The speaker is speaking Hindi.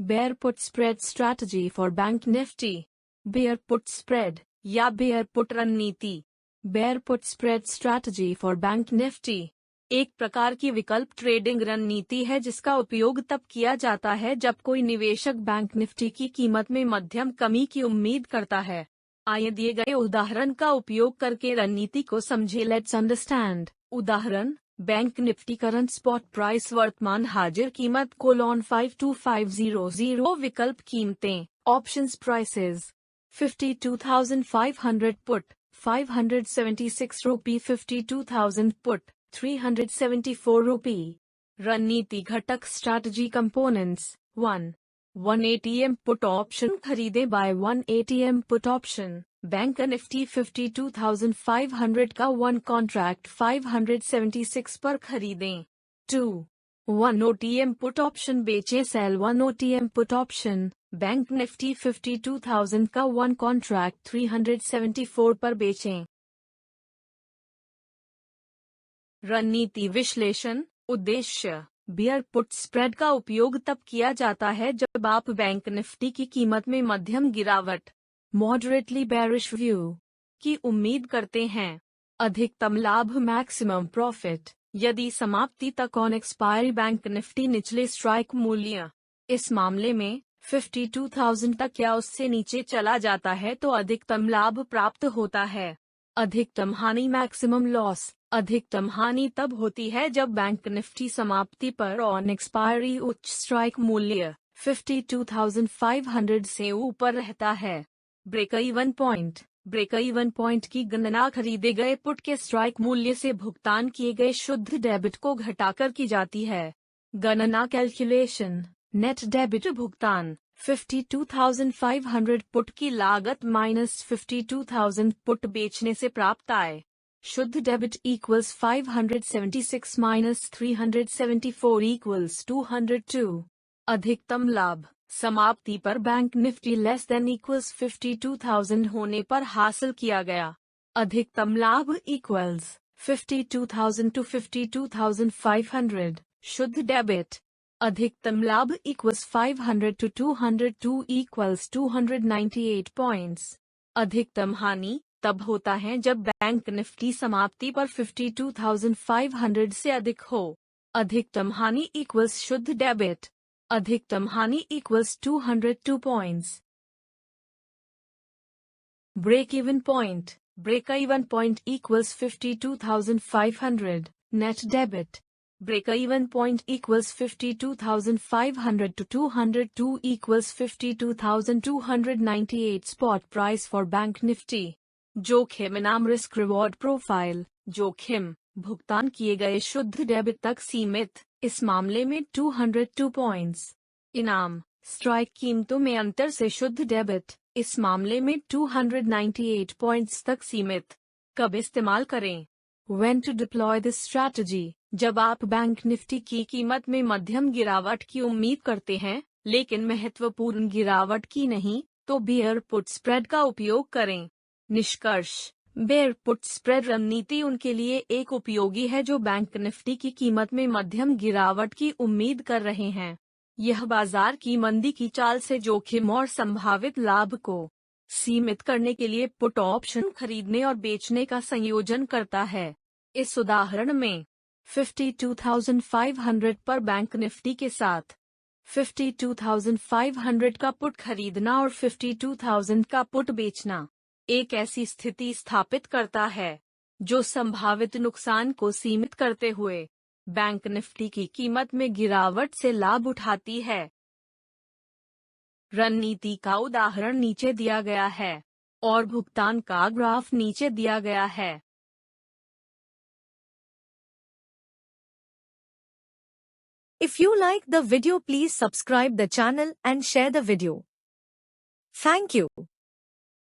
Bear put spread strategy for Bank Nifty. Bear put spread या बेयर पुट रणनीति। Bear put spread strategy for Bank Nifty एक प्रकार की विकल्प ट्रेडिंग रणनीति है जिसका उपयोग तब किया जाता है जब कोई निवेशक बैंक निफ्टी की कीमत में मध्यम कमी की उम्मीद करता है। आइए दिए गए उदाहरण का उपयोग करके रणनीति को समझे। Let's understand. उदाहरण, bank Nifty current spot price वर्तमान हाजिर कीमत :52500। विकल्प कीमतें options prices 52,500 put 576 rupee 52,000 put 374 rupee. रणनीति घटक strategy components 1 ATM put option खरीदे buy 1 ATM put option. Bank Nifty 52,500 का 1 कॉन्ट्रैक्ट 576 पर खरीदें। 2 1 OTM पुट ऑप्शन बेचें sell 1 OTM put option. Bank Nifty 52,000 का 1 कॉन्ट्रैक्ट 374 पर बेचें। रणनीति विश्लेषण उद्देश्य। बेयर पुट स्प्रेड का उपयोग तब किया जाता है जब आप बैंक निफ्टी की कीमत में मध्यम गिरावट मॉडरेटली बेरिश व्यू की उम्मीद करते हैं। अधिकतम लाभ मैक्सिमम प्रॉफिट यदि समाप्ति तक ऑन एक्सपायरी बैंक निफ्टी निचले स्ट्राइक मूल्य इस मामले में 52,000 तक या उससे नीचे चला जाता है तो अधिकतम लाभ प्राप्त होता है। अधिकतम हानि मैक्सिमम लॉस अधिकतम हानि तब होती है जब बैंक निफ्टी समाप्ति पर ऑन एक्सपायरी उच्च स्ट्राइक मूल्य 52,500 से ऊपर रहता है। ब्रेक इवन पॉइंट की गणना खरीदे गए पुट के स्ट्राइक मूल्य से भुगतान किए गए शुद्ध डेबिट को घटाकर की जाती है। गणना कैलकुलेशन नेट डेबिट भुगतान 52,500 पुट की लागत माइनस 52,000 पुट बेचने से प्राप्त आय। शुद्ध डेबिट इक्वल्स 576 माइनस 374 इक्वल्स 202। अधिकतम लाभ समाप्ति पर bank Nifty less than equals 52,000 होने पर हासिल किया गया। अधिकतम लाभ इक्वल्स 52,000 to 52,500। शुद्ध डेबिट अधिकतम लाभ इक्वल्स 500 to 202 इक्वल्स 298 पॉइंट्स। अधिकतम हानि तब होता है जब बैंक निफ्टी समाप्ति पर 52,500 से अधिक हो। अधिकतम हानि इक्वल्स शुद्ध डेबिट अधिकतम हानि equals 202 points. Break even point equals 52,500 net debit. Break even point equals 52,500 to 202 equals 52,298 spot price for Bank Nifty. जोखिम इनाम रिस्क रिवॉर्ड प्रोफाइल। जोखिम भुगतान किए गए शुद्ध डेबिट तक सीमित, इस मामले में 202 पॉइंट्स। इनाम स्ट्राइक कीमतों में अंतर से शुद्ध डेबिट, इस मामले में 298 पॉइंट्स तक सीमित। कब इस्तेमाल करें? When to deploy this strategy? जब आप बैंक निफ्टी की कीमत में मध्यम गिरावट की उम्मीद करते हैं लेकिन महत्वपूर्ण गिरावट की नहीं, तो बेयर पुट स्प्रेड का उपयोग करें। निष्कर्ष, बेयर पुट स्प्रेड रणनीति उनके लिए एक उपयोगी है जो बैंक निफ्टी की कीमत में मध्यम गिरावट की उम्मीद कर रहे हैं। यह बाजार की मंदी की चाल से जोखिम और संभावित लाभ को सीमित करने के लिए पुट ऑप्शन खरीदने और बेचने का संयोजन करता है। इस उदाहरण में 52,500 पर बैंक निफ्टी के साथ 52,500 का पुट खरीदना और 52,000 का पुट बेचना एक ऐसी स्थिति स्थापित करता है जो संभावित नुकसान को सीमित करते हुए बैंक निफ्टी की कीमत में गिरावट से लाभ उठाती है। रणनीति का उदाहरण नीचे दिया गया है और भुगतान का ग्राफ नीचे दिया गया है। If you like the video, please subscribe the channel and share the video. Thank you.